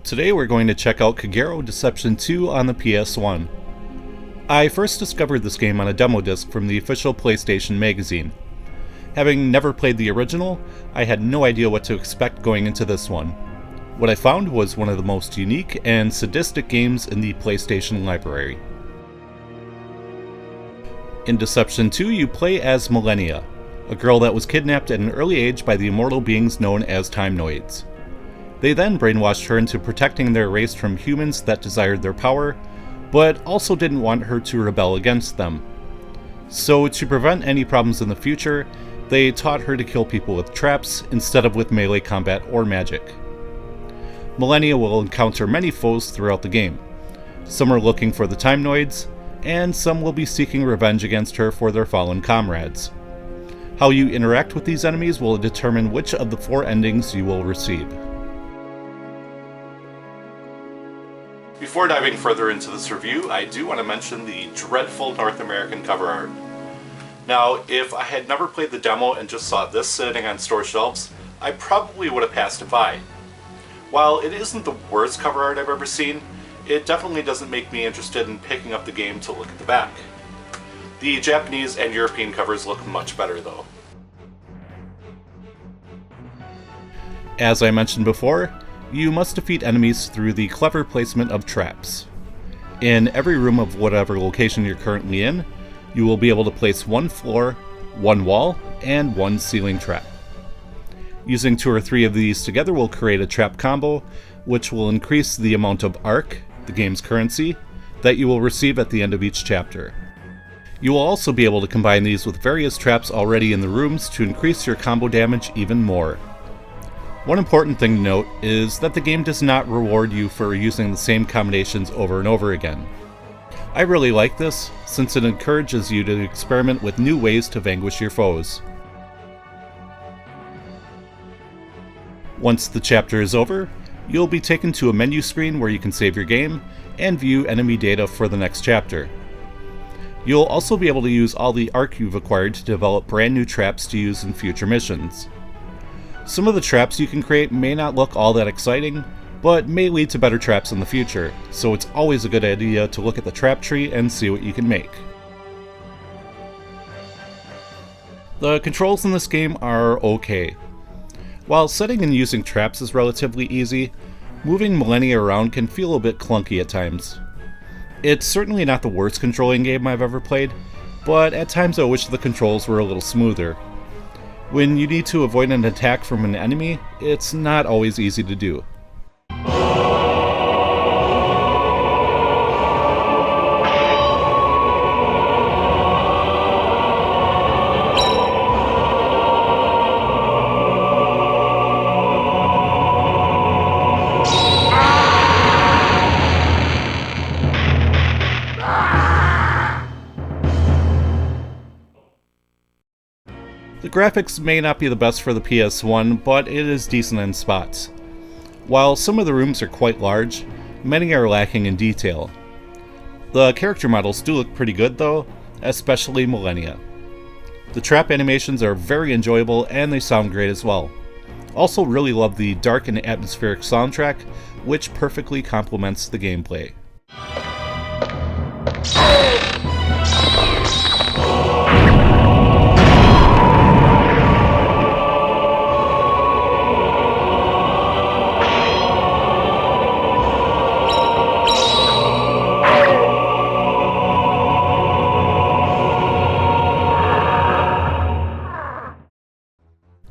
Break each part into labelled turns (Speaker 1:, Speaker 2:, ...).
Speaker 1: Today we're going to check out Kagero Deception 2 on the PS1. I first discovered this game on a demo disc from the official PlayStation magazine. Having never played the original, I had no idea what to expect going into this one. What I found was one of the most unique and sadistic games in the PlayStation library. In Deception 2, you play as Millennia, a girl that was kidnapped at an early age by the immortal beings known as Timenoids. They then brainwashed her into protecting their race from humans that desired their power, but also didn't want her to rebel against them. So to prevent any problems in the future, they taught her to kill people with traps instead of with melee combat or magic. Millennia will encounter many foes throughout the game. Some are looking for the Timenoids, and some will be seeking revenge against her for their fallen comrades. How you interact with these enemies will determine which of the 4 endings you will receive. Before diving further into this review, I do want to mention the dreadful North American cover art. Now, if I had never played the demo and just saw this sitting on store shelves, I probably would have passed it by. While it isn't the worst cover art I've ever seen, it definitely doesn't make me interested in picking up the game to look at the back. The Japanese and European covers look much better though. As I mentioned before, you must defeat enemies through the clever placement of traps. In every room of whatever location you're currently in, you will be able to place 1 floor, 1 wall, and 1 ceiling trap. Using 2 or 3 of these together will create a trap combo, which will increase the amount of ARC, the game's currency, that you will receive at the end of each chapter. You will also be able to combine these with various traps already in the rooms to increase your combo damage even more. One important thing to note is that the game does not reward you for using the same combinations over and over again. I really like this, since it encourages you to experiment with new ways to vanquish your foes. Once the chapter is over, you'll be taken to a menu screen where you can save your game and view enemy data for the next chapter. You'll also be able to use all the ARC you've acquired to develop brand new traps to use in future missions. Some of the traps you can create may not look all that exciting, but may lead to better traps in the future, so it's always a good idea to look at the trap tree and see what you can make. The controls in this game are okay. While setting and using traps is relatively easy, moving Millennia around can feel a bit clunky at times. It's certainly not the worst controlling game I've ever played, but at times I wish the controls were a little smoother. When you need to avoid an attack from an enemy, it's not always easy to do. The graphics may not be the best for the PS1, but it is decent in spots. While some of the rooms are quite large, many are lacking in detail. The character models do look pretty good though, especially Millennia. The trap animations are very enjoyable and they sound great as well. Also really love the dark and atmospheric soundtrack, which perfectly complements the gameplay.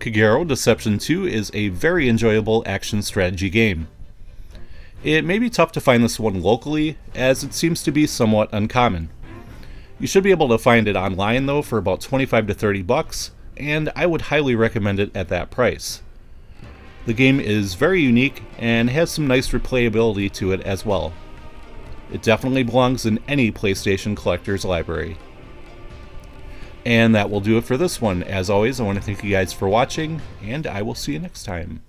Speaker 1: Kagero Deception 2 is a very enjoyable action strategy game. It may be tough to find this one locally, as it seems to be somewhat uncommon. You should be able to find it online though for about 25 to 30 bucks, and I would highly recommend it at that price. The game is very unique and has some nice replayability to it as well. It definitely belongs in any PlayStation collector's library. And that will do it for this one. As always, I want to thank you guys for watching, and I will see you next time.